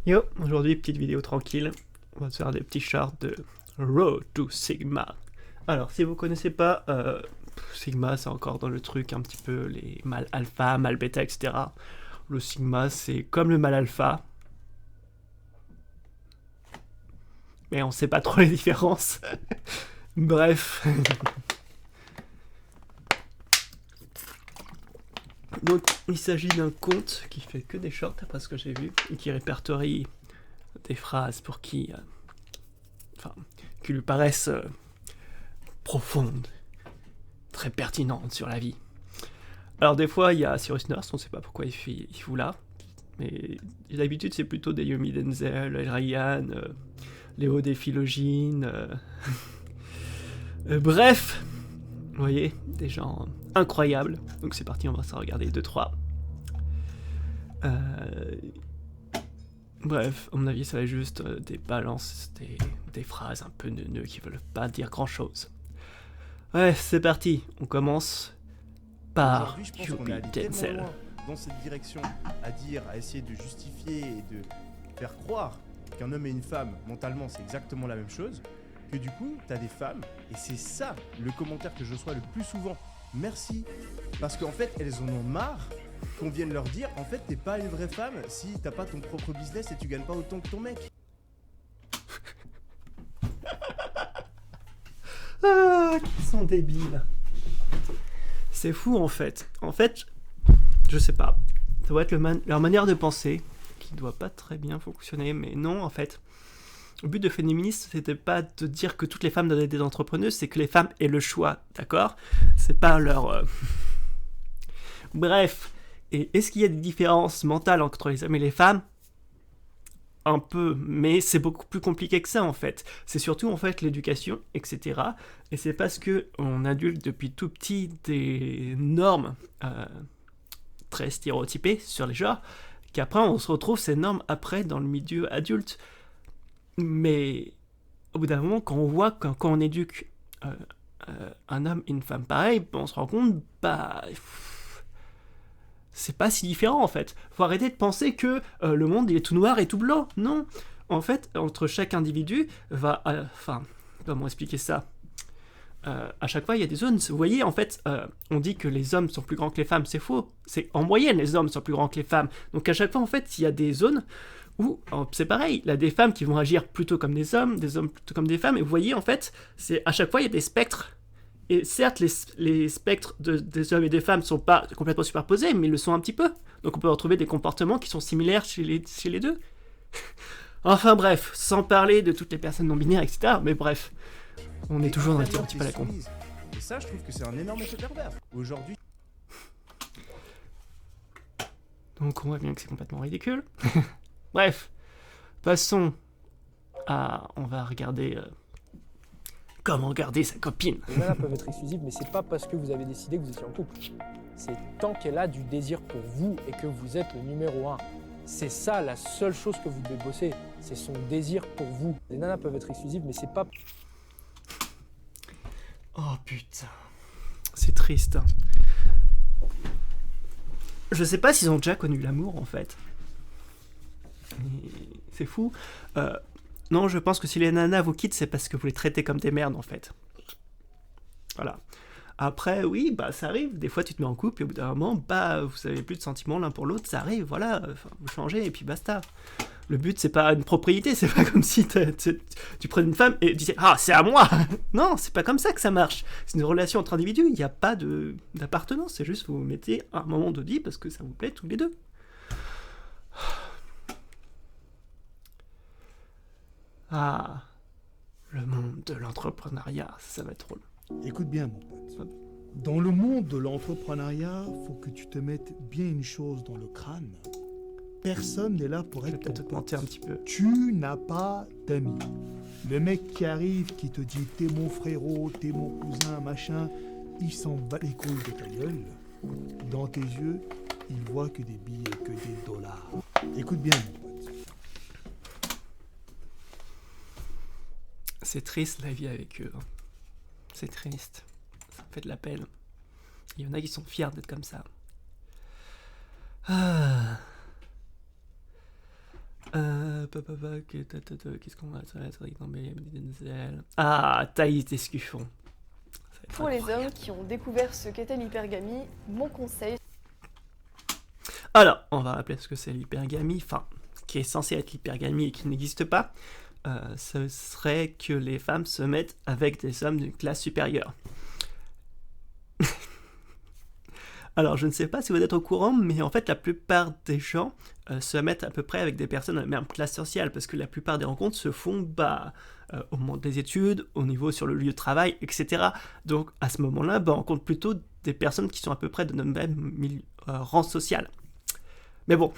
Yo, aujourd'hui petite vidéo tranquille, on va se faire des petits charts de Road to Sigma. Alors si vous connaissez pas, Sigma c'est encore dans le truc un petit peu les mâles alpha, mâles bêta, etc. Le Sigma c'est comme le mâle alpha, mais on sait pas trop les différences. Bref. Donc il s'agit d'un compte qui fait que des shorts après ce que j'ai vu, et qui répertorie des phrases pour qui lui paraissent profondes, très pertinentes sur la vie. Alors des fois il y a Cyrus Nurse, on sait pas pourquoi il fout là, mais d'habitude c'est plutôt des Yomi Denzel, Ryan, Léo des Philogines, bref, vous voyez, des gens incroyables. Donc c'est parti, on va s'en regarder 2-3. Bref, à mon avis ça va être juste des balances, des phrases un peu neuneux qui veulent pas dire grand chose. Ouais, c'est parti, on commence par Aujourd'hui, je pense qu'on est Yomi allé tellement Denzel. loin dans cette direction, à essayer de justifier et de faire croire qu'un homme et une femme, mentalement, c'est exactement la même chose, que du coup, t'as des femmes, et c'est ça le commentaire que je reçois le plus souvent. Merci. Parce qu'en fait, elles en ont marre qu'on vienne leur dire, en fait, t'es pas une vraie femme si t'as pas ton propre business et tu gagnes pas autant que ton mec. Ah, qu'ils sont débiles. C'est fou en fait. En fait, je sais pas. Ça doit être leur manière de penser qui doit pas très bien fonctionner, mais non en fait. Le but de féministe, c'était pas de dire que toutes les femmes doivent être des entrepreneuses, c'est que les femmes aient le choix, d'accord? C'est pas leur. Bref. Et est-ce qu'il y a des différences mentales entre les hommes et les femmes? Un peu, mais c'est beaucoup plus compliqué que ça en fait. C'est surtout en fait l'éducation, etc. Et c'est parce que on adulte depuis tout petit des normes très stéréotypées sur les genres qu'après on se retrouve ces normes après dans le milieu adulte. Mais au bout d'un moment, quand on voit quand on éduque un homme et une femme pareil, on se rend compte, bah. C'est pas si différent en fait. Faut arrêter de penser que le monde il est tout noir et tout blanc. Non. En fait, entre chaque individu va. Comment expliquer ça? À chaque fois, il y a des zones. Vous voyez, en fait, on dit que les hommes sont plus grands que les femmes. C'est faux. C'est en moyenne, les hommes sont plus grands que les femmes. Donc à chaque fois, en fait, il y a des zones où c'est pareil. Il y a des femmes qui vont agir plutôt comme des hommes plutôt comme des femmes. Et vous voyez, en fait, c'est à chaque fois, il y a des spectres. Et certes, les spectres des hommes et des femmes ne sont pas complètement superposés, mais ils le sont un petit peu. Donc on peut retrouver des comportements qui sont similaires chez les deux. Enfin bref, sans parler de toutes les personnes non binaires, etc. Mais bref, on est toujours dans les stéréotypes à la con. Et ça, je trouve que c'est un énorme effet pervers. Aujourd'hui, Donc on voit bien que c'est complètement ridicule. Bref, passons à... On va regarder... comment garder sa copine. Les nanas peuvent être exclusives, mais c'est pas parce que vous avez décidé que vous étiez en couple. C'est tant qu'elle a du désir pour vous et que vous êtes le numéro un. C'est ça la seule chose que vous devez bosser, c'est son désir pour vous. Les nanas peuvent être exclusives, mais c'est pas... Oh putain, c'est triste. Je sais pas s'ils ont déjà connu l'amour en fait. C'est fou. Non, je pense que si les nanas vous quittent, c'est parce que vous les traitez comme des merdes en fait. Voilà. Après, oui, bah ça arrive. Des fois, tu te mets en couple et au bout d'un moment, bah vous avez plus de sentiments l'un pour l'autre, ça arrive. Voilà, vous changez et puis basta. Le but, c'est pas une propriété, c'est pas comme si tu prenais une femme et tu disais ah c'est à moi. Non, c'est pas comme ça que ça marche. C'est une relation entre individus. Il n'y a pas d'appartenance. C'est juste vous vous mettez à un moment de vie parce que ça vous plaît tous les deux. Ah, le monde de l'entrepreneuriat, ça va être drôle. Écoute bien, mon pote. Dans le monde de l'entrepreneuriat, faut que tu te mettes bien une chose dans le crâne. Personne n'est là pour Je vais être peut-être ton te mentir un pote. petit peu. Tu n'as pas d'amis. Le mec qui arrive, qui te dit t'es mon frérot, t'es mon cousin, machin, il s'en bat les couilles de ta gueule. Dans tes yeux, il voit que des billets, que des dollars. Écoute bien, mon pote. C'est triste la vie avec eux. C'est triste. Ça me fait de la peine. Il y en a qui sont fiers d'être comme ça. Qu'est-ce qu'on va... Ah, Thaïs Descuffon. Pour les hommes qui ont découvert ce qu'était l'hypergamie, mon conseil... Alors, on va rappeler ce que c'est l'hypergamie, enfin, ce qui est censé être l'hypergamie et qui n'existe pas. Ce serait que les femmes se mettent avec des hommes d'une classe supérieure. Alors, je ne sais pas si vous êtes au courant, mais en fait, la plupart des gens se mettent à peu près avec des personnes de la même classe sociale, parce que la plupart des rencontres se font au moment des études, au niveau sur le lieu de travail, etc. Donc, à ce moment-là, on rencontre plutôt des personnes qui sont à peu près de notre même rang social. Mais bon,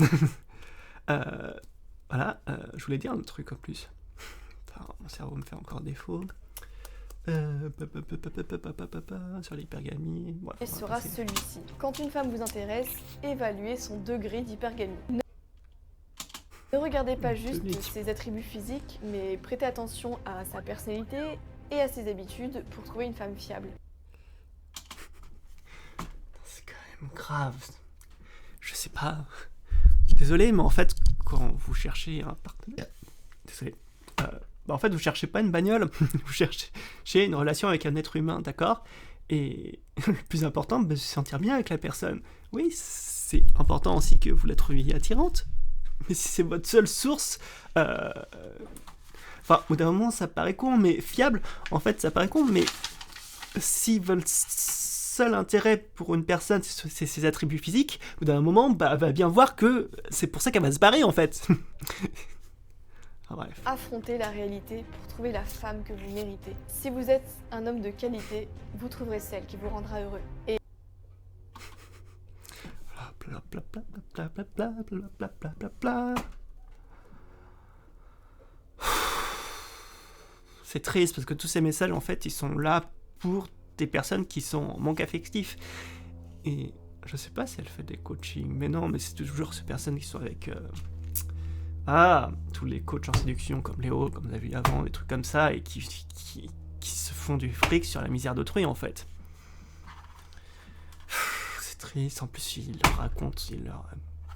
voilà, je voulais dire un truc en plus. Enfin, mon cerveau me fait encore défaut. Sur l'hypergamie. Bref, Et sera celui-ci. Quand une femme vous intéresse, évaluez son degré d'hypergamie. Ne regardez pas juste ses attributs physiques, mais prêtez attention à sa personnalité et à ses habitudes pour trouver une femme fiable. C'est quand même grave. Je sais pas. Désolé, mais en fait, quand vous cherchez un partenaire... Désolé. En fait, vous cherchez pas une bagnole, vous cherchez une relation avec un être humain, d'accord? Et le plus important, se sentir bien avec la personne. Oui, c'est important aussi que vous la trouviez attirante, mais si c'est votre seule source... Enfin, au bout d'un moment, ça paraît con, mais fiable, en fait, ça paraît con, mais si votre seul intérêt pour une personne, c'est ses attributs physiques, au bout d'un moment, elle va bien voir que c'est pour ça qu'elle va se barrer, en fait. Bref. Affrontez la réalité pour trouver la femme que vous méritez. Si vous êtes un homme de qualité, vous trouverez celle qui vous rendra heureux. Et c'est triste parce que tous ces messages, en fait, ils sont là pour des personnes qui sont en manque affectif. Et je sais pas si elle fait des coachings, mais non, mais c'est toujours ces personnes qui sont avec... tous les coachs en séduction comme Léo, comme on a vu avant, des trucs comme ça, et qui se font du fric sur la misère d'autrui, en fait. C'est triste, en plus, il leur raconte, il leur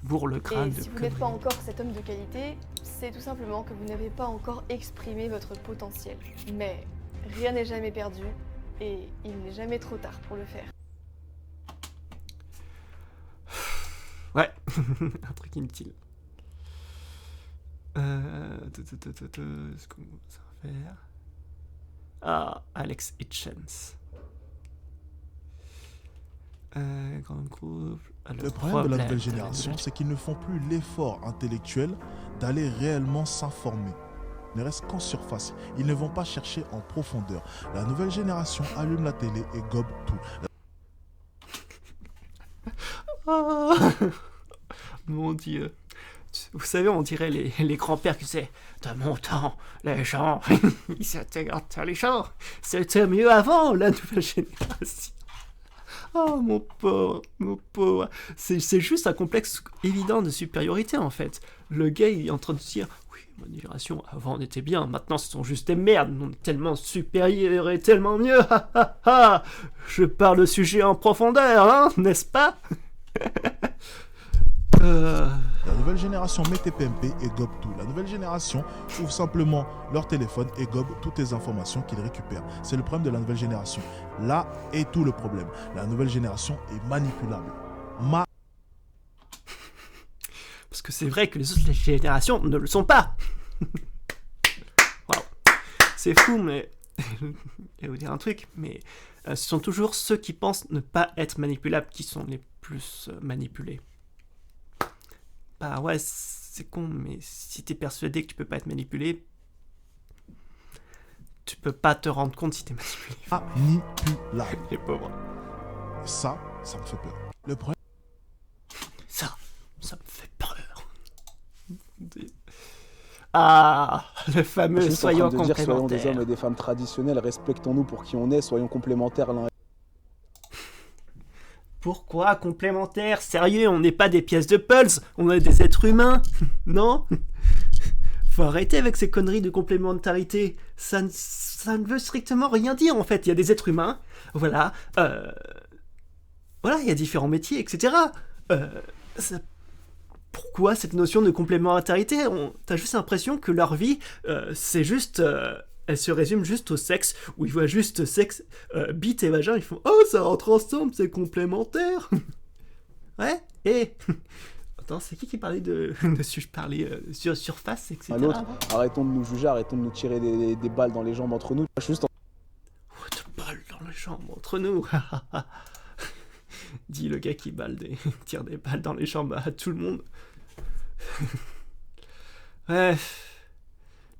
bourre le crâne de si vous n'êtes pas encore cet homme de qualité, c'est tout simplement que vous n'avez pas encore exprimé votre potentiel. Mais rien n'est jamais perdu, et il n'est jamais trop tard pour le faire. Ouais, un truc inutile. Ce qu'on va faire. Alex Hitchens. Grand groupe. Le problème de la nouvelle génération, c'est qu'ils ne font plus l'effort intellectuel d'aller réellement s'informer. Ils ne restent qu'en surface. Ils ne vont pas chercher en profondeur. La nouvelle génération allume la télé et gobe tout. Mon Dieu. Vous savez, on dirait les grands-pères qui disaient « De mon temps, les gens, ils s'étaient intelligents. C'était mieux avant, la nouvelle génération. » Oh, mon pauvre, mon pauvre. C'est juste un complexe évident de supériorité, en fait. Le gars, il est en train de dire « Oui, ma génération, avant, on était bien. Maintenant, ce sont juste des merdes. On est tellement supérieurs et tellement mieux. Je parle de sujet en profondeur, hein, n'est-ce pas ?» La nouvelle génération met TPMP et gobe tout. La nouvelle génération ouvre simplement leur téléphone et gobe toutes les informations qu'ils récupèrent. C'est le problème de la nouvelle génération. Là est tout le problème. La nouvelle génération est manipulable. Parce que c'est vrai que les autres générations ne le sont pas. Waouh. C'est fou, mais... Je vais vous dire un truc, mais ce sont toujours ceux qui pensent ne pas être manipulables qui sont les plus manipulés. Bah ouais, c'est con, mais si t'es persuadé que tu peux pas être manipulé, tu peux pas te rendre compte si t'es manipulé. Manipulable. Les pauvres. Ça me fait peur. Le problème... Ça me fait peur. Le fameux Je suis soyons en train de dire, soyons des complémentaires. hommes et des femmes traditionnels, respectons-nous pour qui on est, soyons complémentaires l'un. Pourquoi complémentaires? Sérieux, on n'est pas des pièces de puzzle, on est des êtres humains, non? Faut arrêter avec ces conneries de complémentarité. Ça ne veut strictement rien dire en fait. Il y a des êtres humains, voilà, il y a différents métiers, etc. pourquoi cette notion de complémentarité? T'as juste l'impression que leur vie, c'est juste... elle se résume juste au sexe, où ils voient juste sexe, bite et vagin, ils font « Oh, ça rentre ensemble, c'est complémentaire !» Ouais, et... Attends, c'est qui parlait de parler sur surface, etc. À l'autre, arrêtons de nous juger, arrêtons de nous tirer des balles dans les jambes entre nous. Juste en... Oh, de balles dans les jambes entre nous. Dit le gars qui tire des balles dans les jambes à tout le monde. Ouais.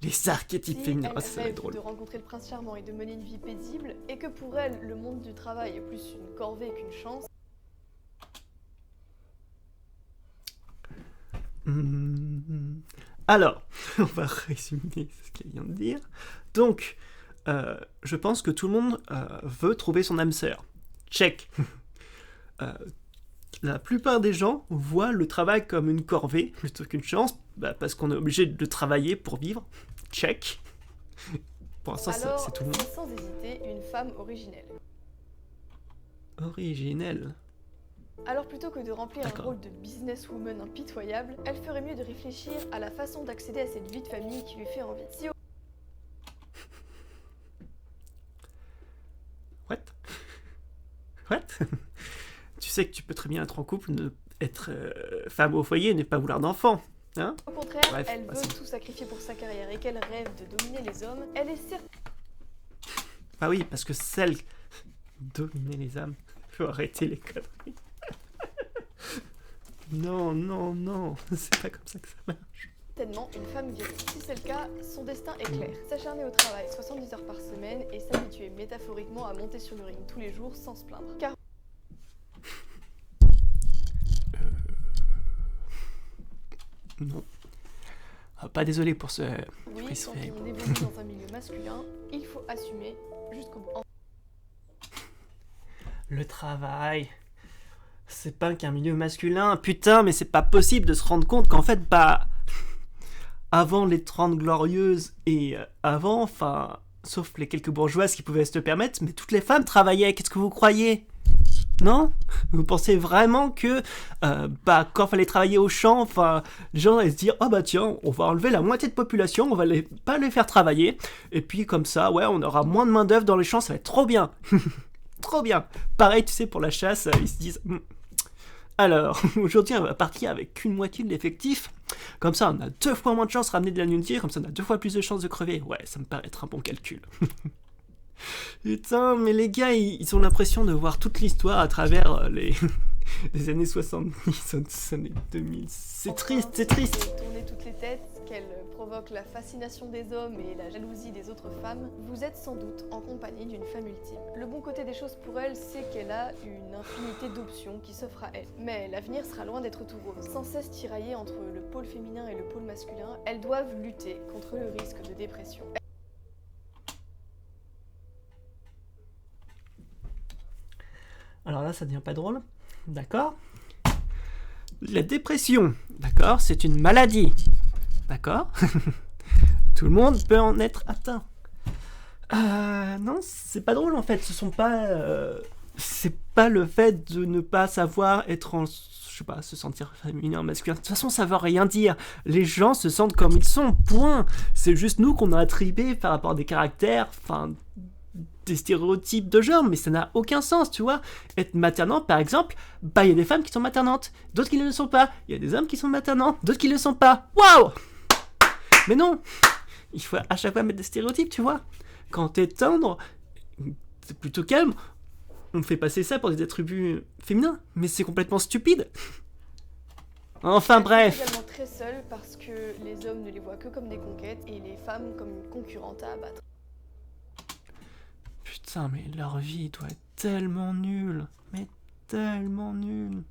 Les archétypes féminins, ça va être drôle. De rencontrer le prince charmant et de mener une vie paisible, et que pour elle, le monde du travail est plus une corvée qu'une chance. Alors, on va résumer ce qu'elle vient de dire. Donc, je pense que tout le monde veut trouver son âme sœur. Check. La plupart des gens voient le travail comme une corvée plutôt qu'une chance, parce qu'on est obligé de travailler pour vivre. Check. Pour l'instant, c'est tout le monde. Sans hésiter, une femme originelle. Originelle. Alors plutôt que de remplir un rôle de businesswoman impitoyable, elle ferait mieux de réfléchir à la façon d'accéder à cette vie de famille qui lui fait envie. Si What? Tu sais que tu peux très bien être en couple, être femme au foyer et ne pas vouloir d'enfant. Hein? Au contraire, elle veut tout sacrifier pour sa carrière et qu'elle rêve de dominer les hommes, elle est certaine... Ah oui, parce que celle... Dominer les âmes... Faut arrêter les conneries. Non, c'est pas comme ça que ça marche. Certainement une femme virile. Si c'est le cas, son destin est clair. S'acharner au travail 70 heures par semaine et s'habituer métaphoriquement à monter sur le ring tous les jours sans se plaindre. Car... Non. Pas désolé pour ce... Oui, quand on évolue dans un milieu masculin, il faut assumer jusqu'au bout. Le travail... C'est pas qu'un milieu masculin. Putain, mais c'est pas possible de se rendre compte qu'en fait, avant les 30 glorieuses et avant, enfin... Sauf les quelques bourgeoises qui pouvaient se le permettre, mais toutes les femmes travaillaient. Qu'est-ce que vous croyez ? Non ? Vous pensez vraiment que quand fallait travailler au champ, enfin, les gens allaient se dire ah bah tiens, on va enlever la moitié de population, on va pas les faire travailler, et puis comme ça, ouais, on aura moins de main d'œuvre dans les champs, ça va être trop bien, trop bien. Pareil, tu sais, pour la chasse, ils se disent alors aujourd'hui on va partir avec qu'une moitié de l'effectif, comme ça on a 2 fois moins de chances de ramener de la nourriture, comme ça on a 2 fois plus de chances de crever. Ouais, ça me paraît être un bon calcul. Putain, mais les gars, ils ont l'impression de voir toute l'histoire à travers les années 70, les années 2000. C'est triste, c'est triste. Tourner toutes les têtes, qu'elle provoque la fascination des hommes et la jalousie des autres femmes, vous êtes sans doute en compagnie d'une femme ultime. Le bon côté des choses pour elle, c'est qu'elle a une infinité d'options qui s'offrent à elle. Mais l'avenir sera loin d'être tout rose. Sans cesse tiraillée entre le pôle féminin et le pôle masculin, elles doivent lutter contre le risque de dépression. Alors là, ça devient pas drôle, d'accord ? La dépression, d'accord, c'est une maladie, d'accord ? Tout le monde peut en être atteint. Non, c'est pas drôle en fait, c'est pas le fait de ne pas savoir être en... Je sais pas, se sentir féminin, masculin. De toute façon, ça veut rien dire. Les gens se sentent comme ils sont, point. C'est juste nous qu'on a attribué par rapport à des caractères, enfin... des stéréotypes de genre, mais ça n'a aucun sens, tu vois. Être maternant, par exemple, il y a des femmes qui sont maternantes, d'autres qui ne le sont pas. Il y a des hommes qui sont maternants, d'autres qui ne le sont pas. Waouh! Mais non! Il faut à chaque fois mettre des stéréotypes, tu vois. Quand t'es tendre, c'est plutôt calme. On fait passer ça pour des attributs féminins, mais c'est complètement stupide. Enfin bref. Elle est également très seule parce que les hommes ne les voient que comme des conquêtes et les femmes comme une concurrente à abattre. Putain, mais leur vie doit être tellement nulle. Mais tellement nulle.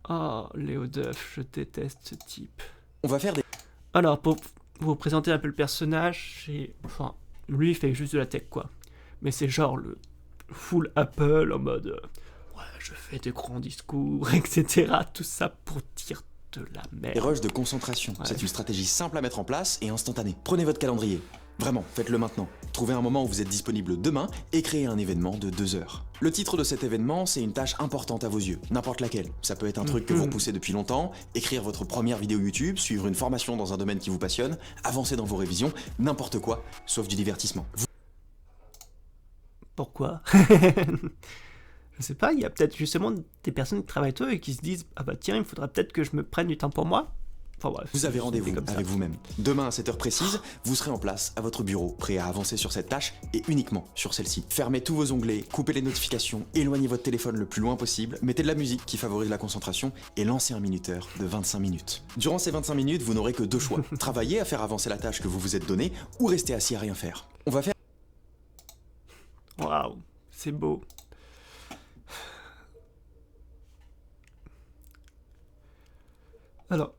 Oh, Léo Duff, je déteste ce type. On va faire des... Alors, pour vous présenter un peu le personnage, enfin, lui, il fait juste de la tech, quoi. Mais c'est genre le full Apple, en mode... ouais, je fais des grands discours, etc. Tout ça pour dire de la merde. Des rushs de concentration. Ouais. C'est une stratégie simple à mettre en place et instantanée. Prenez votre calendrier. Vraiment, faites-le maintenant. Trouvez un moment où vous êtes disponible demain et créez un événement de 2 heures. Le titre de cet événement, c'est une tâche importante à vos yeux, n'importe laquelle. Ça peut être un truc que vous repoussez depuis longtemps, écrire votre première vidéo YouTube, suivre une formation dans un domaine qui vous passionne, avancer dans vos révisions, n'importe quoi, sauf du divertissement. Pourquoi? Je sais pas, il y a peut-être justement des personnes qui travaillent tôt et qui se disent « Ah bah tiens, il faudra peut-être que je me prenne du temps pour moi ». Enfin bref. Vous avez rendez-vous comme ça. avec vous-même. Demain à cette heure précise, vous serez en place à votre bureau, prêt à avancer sur cette tâche et uniquement sur celle-ci. Fermez tous vos onglets, coupez les notifications, éloignez votre téléphone le plus loin possible, mettez de la musique qui favorise la concentration et lancez un minuteur de 25 minutes. Durant ces 25 minutes, vous n'aurez que deux choix. Travailler à faire avancer la tâche que vous vous êtes donnée ou rester assis à rien faire. On va faire... Waouh, c'est beau. Alors,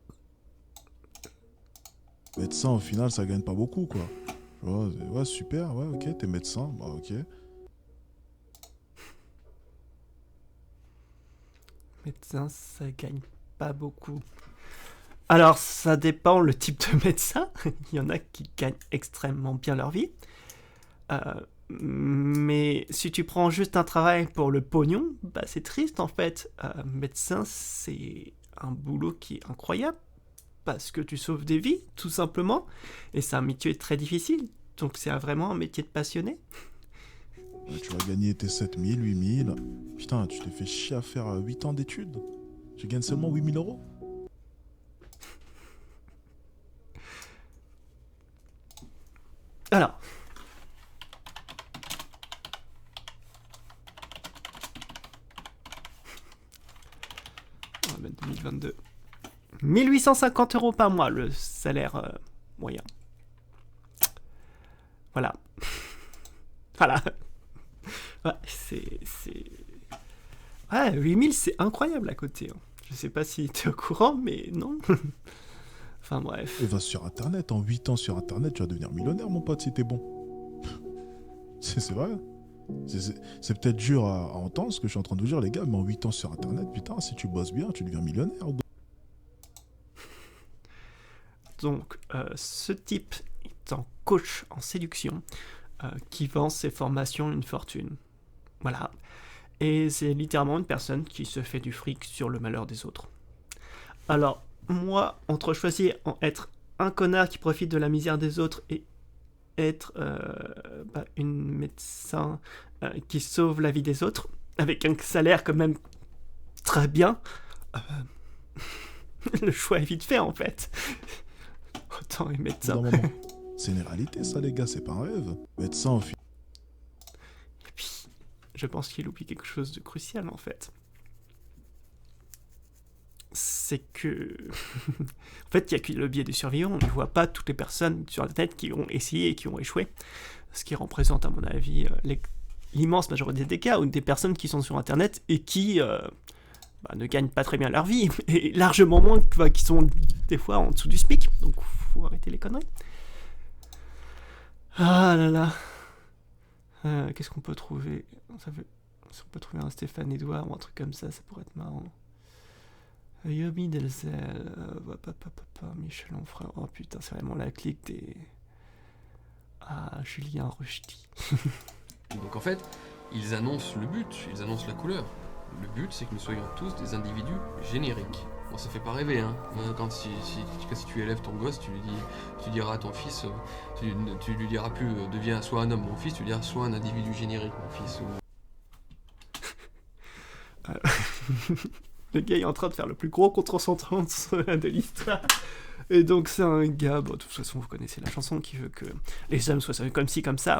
Médecin, au final, ça gagne pas beaucoup, quoi. Tu vois, ouais, super, ouais, ok, t'es médecin, bah ok. médecin, ça gagne pas beaucoup. Alors, ça dépend le type de médecin. Il y en a qui gagnent extrêmement bien leur vie. Mais si tu prends juste un travail pour le pognon, bah c'est triste en fait. Médecin, c'est un boulot qui est incroyable parce que tu sauves des vies, tout simplement. Et c'est un métier très difficile. Donc c'est vraiment un métier de passionné. Ouais, tu vas gagner tes 7000, 8000. Putain, tu t'es fait chier à faire 8 ans d'études. Tu gagnes seulement 8000 euros. Alors. On va mettre 2022. 1850 € par mois, le salaire moyen. Voilà. Voilà. Ouais, c'est... Ouais, 8000, c'est incroyable à côté. Hein. Je sais pas si t'es au courant, mais non. Enfin bref. Et va sur Internet, en 8 ans sur Internet, tu vas devenir millionnaire, mon pote, si t'es bon. C'est vrai. C'est peut-être dur à entendre ce que je suis en train de vous dire, les gars, mais en 8 ans sur Internet, putain, si tu bosses bien, tu deviens millionnaire. Donc, ce type est un coach en séduction qui vend ses formations une fortune. Voilà. Et c'est littéralement une personne qui se fait du fric sur le malheur des autres. Alors, moi, entre choisir en être un connard qui profite de la misère des autres et être une médecin qui sauve la vie des autres, avec un salaire quand même très bien, le choix est vite fait en fait. Autant être médecin. C'est une réalité ça les gars, c'est pas un rêve. Médecin au final. Et puis, je pense qu'il oublie quelque chose de crucial en fait. C'est que... en fait, il n'y a que le biais du survivant. On ne voit pas toutes les personnes sur Internet qui ont essayé et qui ont échoué. Ce qui représente, à mon avis, l'immense majorité des cas, ou des personnes qui sont sur Internet et qui ne gagnent pas très bien leur vie, et largement moins qui sont des fois en dessous du SMIC. Donc, faut arrêter les conneries. Ah là là. Qu'est-ce qu'on peut trouver si on peut trouver un Stéphane Edouard ou un truc comme ça, ça pourrait être marrant. Yomi Delzel, Michel Onfray, oh putain, c'est vraiment la clique des... Ah, Julien Rushdie. Donc en fait, ils annoncent le but, ils annoncent la couleur. Le but, c'est que nous soyons tous des individus génériques. Bon, ça fait pas rêver, hein. Quand si tu élèves ton gosse, tu diras à ton fils, tu lui diras plus deviens soit un homme, mon fils, tu lui diras soit un individu générique, mon fils. Le gars est en train de faire le plus gros contre-sentence de l'histoire. Et donc c'est un gars, bon, de toute façon vous connaissez la chanson, qui veut que les hommes soient comme ci, comme ça.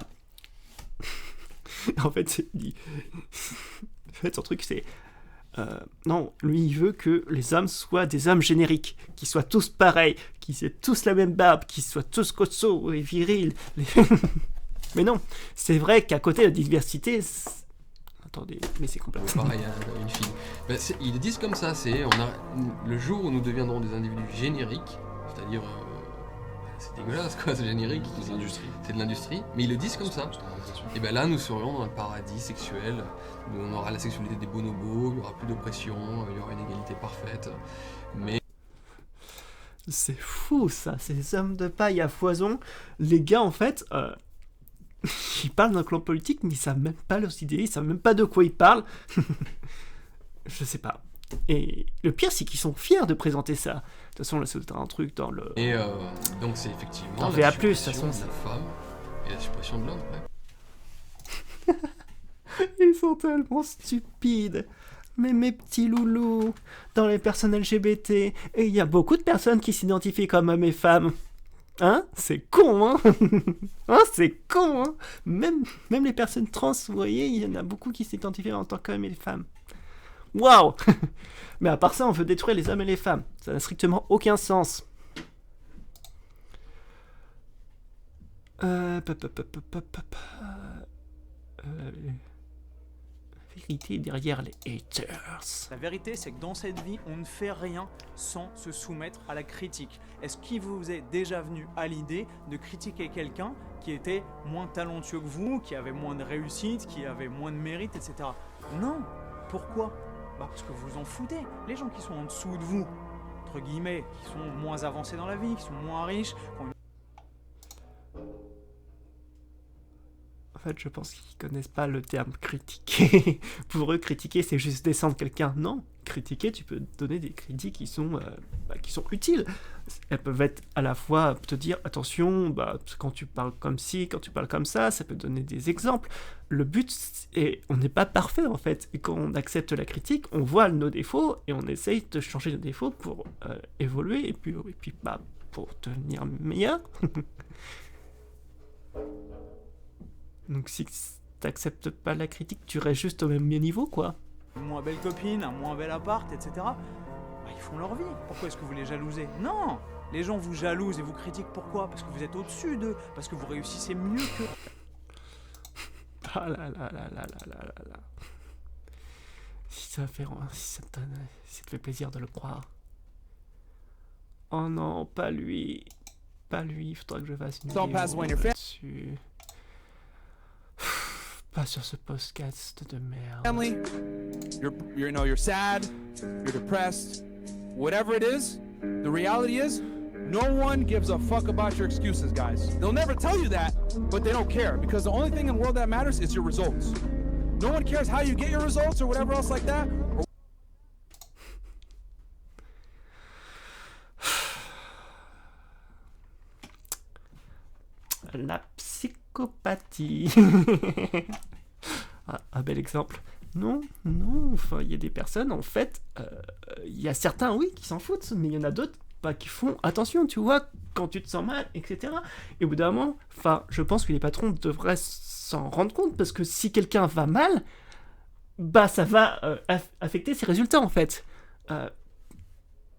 En fait, son truc c'est... non, lui il veut que les hommes soient des hommes génériques, qu'ils soient tous pareils, qu'ils aient tous la même barbe, qu'ils soient tous costauds et virils. Mais non, c'est vrai qu'à côté de la diversité... Attendez, mais c'est complètement... Pareil, une fille. Ben, ils disent comme ça, le jour où nous deviendrons des individus génériques, c'est-à-dire... c'est dégueulasse quoi, c'est générique. C'est de l'industrie, mais ils le disent comme ça. Et ben là, nous serions dans le paradis sexuel, où on aura la sexualité des bonobos, il n'y aura plus d'oppression, il y aura une égalité parfaite. Mais... C'est fou ça, ces hommes de paille à foison. Les gars, en fait... Ils parlent d'un clan politique, mais ils savent même pas leurs idées, ils savent même pas de quoi ils parlent. Je sais pas. Et le pire, c'est qu'ils sont fiers de présenter ça. De toute façon, là, c'est un truc dans le... Et donc c'est effectivement En la VA+, de toute suppression façon, de la femme et la suppression de l'homme. Ouais. Ils sont tellement stupides. Mais mes petits loulous, dans les personnes LGBT, et il y a beaucoup de personnes qui s'identifient comme hommes et femmes. Hein? C'est con, hein? Hein? C'est con, hein? Même les personnes trans, vous voyez, il y en a beaucoup qui s'identifient en tant qu'hommes et femmes. Waouh! Mais à part ça, on veut détruire les hommes et les femmes. Ça n'a strictement aucun sens. Vérité derrière les haters. La vérité, c'est que dans cette vie, on ne fait rien sans se soumettre à la critique. Est-ce qu'il vous est déjà venu à l'idée de critiquer quelqu'un qui était moins talentueux que vous, qui avait moins de réussite, qui avait moins de mérite, etc. Non. Pourquoi? Parce que vous en foutez. Les gens qui sont en dessous de vous, entre guillemets, qui sont moins avancés dans la vie, qui sont moins riches, qui ont une... En fait, je pense qu'ils connaissent pas le terme critiquer. Pour eux, critiquer, c'est juste descendre quelqu'un. Non, critiquer, tu peux donner des critiques qui sont utiles. Elles peuvent être à la fois te dire, attention, quand tu parles comme ci, quand tu parles comme ça peut donner des exemples. Le but, est, on n'est pas parfait en fait. Et quand on accepte la critique, on voit nos défauts et on essaye de changer nos défauts pour évoluer et puis pour devenir meilleur. Donc si t'acceptes pas la critique, tu restes juste au même niveau, quoi. Une moins belle copine, un moins bel appart, etc. Ils font leur vie. Pourquoi est-ce que vous les jalousez? Non! Les gens vous jalousent et vous critiquent. Pourquoi? Parce que vous êtes au-dessus d'eux. Parce que vous réussissez mieux qu'eux. Ah là là là là là là là. Si ça te fait plaisir de le croire. Oh non, pas lui. Pas lui, il faudra que je fasse une vidéo là-dessus. Pas sur ce podcast de merde. Family, you're sad, you're depressed, whatever it is, the reality is, no one gives a fuck about your excuses, guys. They'll never tell you that, but they don't care, because the only thing in the world that matters is your results. No one cares how you get your results or whatever else like that. La psychopathie. Un bel exemple. Non, enfin, il y a des personnes, en fait, il y a certains, oui, qui s'en foutent, mais il y en a d'autres, qui font attention, tu vois, quand tu te sens mal, etc. Et au bout d'un moment, je pense que les patrons devraient s'en rendre compte, parce que si quelqu'un va mal, ça va affecter ses résultats, en fait.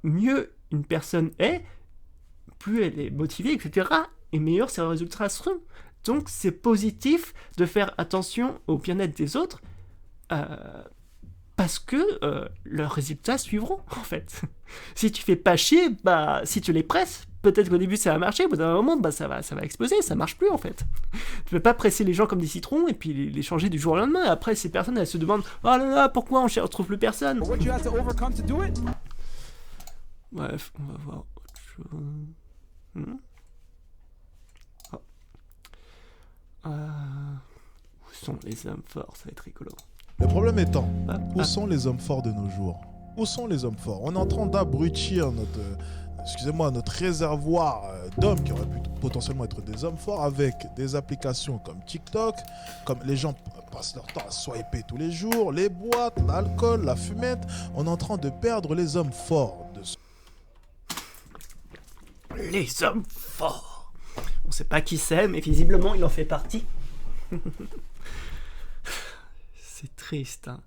Mieux une personne est, plus elle est motivée, etc., et meilleurs ses résultats seront. Donc c'est positif de faire attention au bien-être des autres parce que leurs résultats suivront en fait. Si tu fais pas chier, si tu les presses, peut-être qu'au début ça va marcher, au bout d'un moment ça va exploser, ça marche plus en fait. Tu peux pas presser les gens comme des citrons et puis les changer du jour au lendemain. Après ces personnes elles se demandent oh là là pourquoi on retrouve plus personne. Bref, on va voir autre chose. Où sont les hommes forts? Ça va être rigolo. Le problème étant, où sont les hommes forts de nos jours? Où sont les hommes forts? On est en train d'abrutir notre réservoir d'hommes qui auraient pu potentiellement être des hommes forts avec des applications comme TikTok, comme les gens passent leur temps à swiper tous les jours, les boîtes, l'alcool, la fumette. On est en train de perdre les hommes forts. Les hommes forts. On sait pas qui c'est, mais visiblement il en fait partie. C'est triste, hein.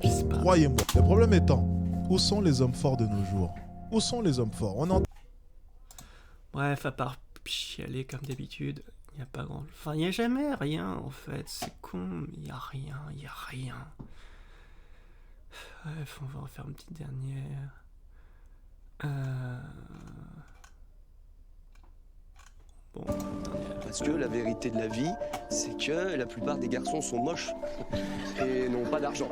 Je sais pas. Croyez-moi. Le problème étant, où sont les hommes forts de nos jours? Où sont les hommes forts? Bref, à part chialer comme d'habitude, il n'y a pas grand... Enfin, il n'y a jamais rien, en fait. C'est con, il n'y a rien. Bref, on va en faire une petite dernière. Bon, parce que la vérité de la vie, c'est que la plupart des garçons sont moches et n'ont pas d'argent.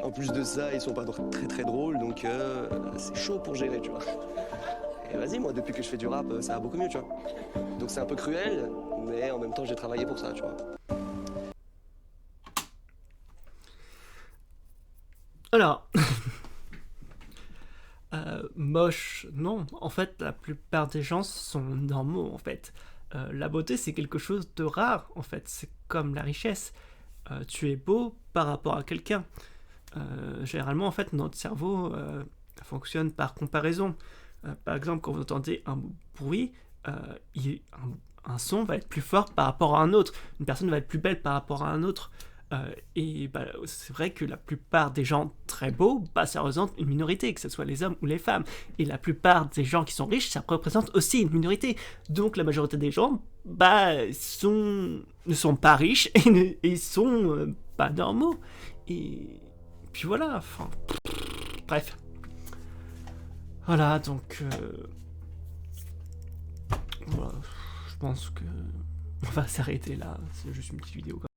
En plus de ça, ils sont pas très très drôles, donc c'est chaud pour gérer, tu vois. Et vas-y, moi, depuis que je fais du rap, ça va beaucoup mieux, tu vois. Donc c'est un peu cruel, mais en même temps, j'ai travaillé pour ça, tu vois. Alors, moche, non. En fait, la plupart des gens sont normaux, en fait. La beauté, c'est quelque chose de rare, en fait. C'est comme la richesse. Tu es beau par rapport à quelqu'un. Généralement, en fait, notre cerveau fonctionne par comparaison. Par exemple, quand vous entendez un bruit, un son va être plus fort par rapport à un autre. Une personne va être plus belle par rapport à un autre. Et bah, c'est vrai que la plupart des gens très beaux, bah, ça représente une minorité, que ce soit les hommes ou les femmes. Et la plupart des gens qui sont riches, ça représente aussi une minorité. Donc la majorité des gens bah, ne sont pas riches et sont pas normaux. Et puis voilà, enfin... Bref. Voilà, donc... voilà, je pense que... On va s'arrêter là, c'est juste une petite vidéo.